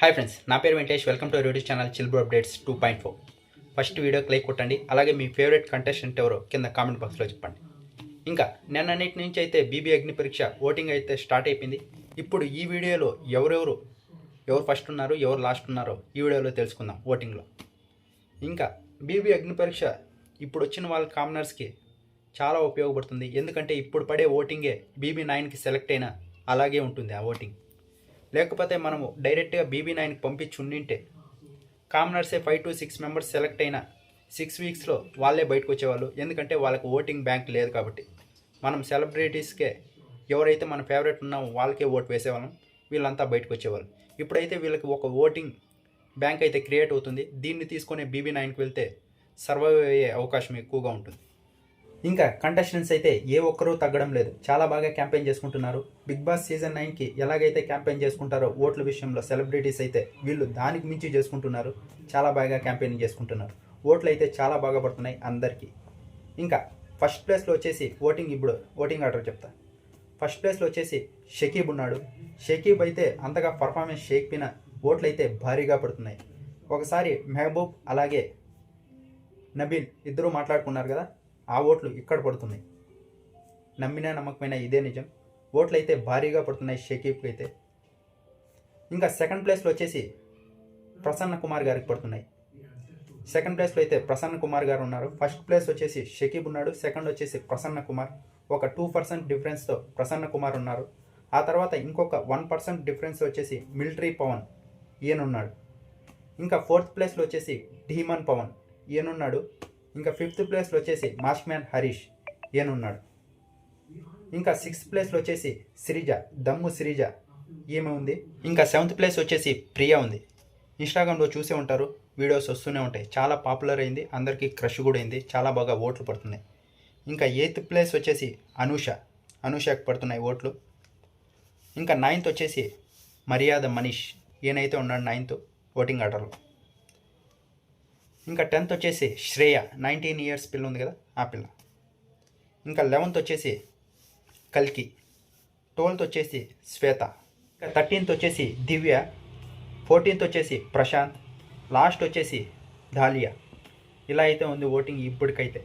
Hi friends, నా పేరు Venkatesh. Welcome to YouTube channel chill bro updates 2.4. First వీడియోకి లైక్ కొట్టండి. అలాగే మీ ఫేవరెట్ కంటెస్టెంట్ ఎవరో కింద కామెంట్ బాక్స్లో చెప్పండి. ఇంకా నిన్నటి నుంచి అయితే బీబీ అగ్ని పరీక్ష ఓటింగ్ అయితే స్టార్ట్ అయిపోయింది. ఇప్పుడు ఈ వీడియోలో ఎవరు ఫస్ట్ ఉన్నారు, ఎవరు లాస్ట్ ఉన్నారో ఈ వీడియోలో తెలుసుకుందాం ఓటింగ్లో. ఇంకా బీబీ అగ్ని పరీక్ష ఇప్పుడు వచ్చిన వాళ్ళ కామనర్స్కి చాలా ఉపయోగపడుతుంది. ఎందుకంటే ఇప్పుడు పడే ఓటింగే BB9కి సెలెక్ట్ అయినా అలాగే ఉంటుంది ఆ ఓటింగ్. లేకపోతే మనము డైరెక్ట్గా BB9కి పంపించి ఉండింటే కామనర్సే 5 to 6 మెంబర్స్ సెలెక్ట్ అయిన 6 వీక్స్లో వాళ్ళే బయటకు వచ్చేవాళ్ళు. ఎందుకంటే వాళ్ళకు ఓటింగ్ బ్యాంక్ లేదు కాబట్టి. మనం సెలబ్రిటీస్కే ఎవరైతే మన ఫేవరెట్ ఉన్నామో వాళ్ళకే ఓటు వేసేవాళ్ళం, వీళ్ళంతా బయటకు వచ్చేవాళ్ళు. ఇప్పుడైతే వీళ్ళకి ఒక ఓటింగ్ బ్యాంక్ అయితే క్రియేట్ అవుతుంది. దీన్ని తీసుకొని BB9కి వెళ్తే సర్వైవ్ అయ్యే అవకాశం ఎక్కువగా ఉంటుంది. ఇంకా కంటెస్టెంట్స్ అయితే ఏ ఒక్కరూ తగ్గడం లేదు, చాలా బాగా క్యాంపెయిన్ చేసుకుంటున్నారు. బిగ్ బాస్ సీజన్ 9కి ఎలాగైతే క్యాంపెయిన్ చేసుకుంటారో ఓట్ల విషయంలో సెలబ్రిటీస్ అయితే వీళ్ళు దానికి మించి చేసుకుంటున్నారు. చాలా బాగా క్యాంపెయిన్ చేసుకుంటున్నారు. ఓట్లు అయితే చాలా బాగా పడుతున్నాయి అందరికీ. ఇంకా ఫస్ట్ ప్లేస్లో వచ్చేసి ఓటింగ్ ఆర్డర్ చెప్తా. ఫస్ట్ ప్లేస్లో వచ్చేసి షకీబ్ ఉన్నాడు. షకీబ్ అయితే అంతగా పర్ఫార్మెన్స్ చేయకపోయినా ఓట్లు అయితే భారీగా పడుతున్నాయి. ఒకసారి మెహబూబ్ అలాగే నబీల్ ఇద్దరూ మాట్లాడుకున్నారు కదా, ఆ ఓట్లు ఇక్కడ పడుతున్నాయి. నమ్మినా నమ్మకమైన ఇదే నిజం. ఓట్లు అయితే భారీగా పడుతున్నాయి షకీబ్కి అయితే. ఇంకా సెకండ్ ప్లేస్లో వచ్చేసి ప్రసన్న కుమార్ గారికి పడుతున్నాయి. సెకండ్ ప్లేస్లో అయితే ప్రసన్న కుమార్ గారు ఉన్నారు. ఫస్ట్ ప్లేస్ వచ్చేసి షకీబ్ ఉన్నాడు, సెకండ్ వచ్చేసి ప్రసన్న కుమార్. ఒక 2% డిఫరెన్స్తో ప్రసన్న కుమార్ ఉన్నారు. ఆ తర్వాత ఇంకొక 1% డిఫరెన్స్ వచ్చేసి మిలిటరీ పవన్ ఈయనున్నాడు. ఇంకా ఫోర్త్ ప్లేస్లో వచ్చేసి ధీమన్ పవన్ ఈయనున్నాడు. ఇంకా ఫిఫ్త్ ప్లేస్లో వచ్చేసి మాస్క్ మ్యాన్ హరీష్ ఈయనున్నాడు. ఇంకా సిక్స్త్ ప్లేస్లో వచ్చేసి దమ్ము శ్రీజ ఈమె ఉంది. ఇంకా సెవెంత్ ప్లేస్ వచ్చేసి ప్రియా ఉంది. ఇన్స్టాగ్రామ్లో చూసే ఉంటారు, వీడియోస్ వస్తూనే ఉంటాయి. చాలా పాపులర్ అయింది, అందరికీ క్రష్ కూడా అయింది, చాలా బాగా ఓట్లు పడుతున్నాయి. ఇంకా ఎయిత్ ప్లేస్ వచ్చేసి అనూషకి పడుతున్నాయి ఓట్లు. ఇంకా నైన్త్ వచ్చేసి మర్యాద మనీష్ ఈయనైతే ఉన్నాడు 9th ఓటింగ్ ఆర్డర్లో. ఇంకా 10th వచ్చేసి శ్రేయ, 19 years పిల్ల ఉంది కదా, ఆ పిల్ల. ఇంకా 11th వచ్చేసి కల్కి, 12th వచ్చేసి శ్వేత, ఇంకా 13th వచ్చేసి దివ్య, 14th వచ్చేసి ప్రశాంత్, లాస్ట్ వచ్చేసి ధాలియా. ఇలా అయితే ఉంది ఓటింగ్ ఇప్పటికైతే.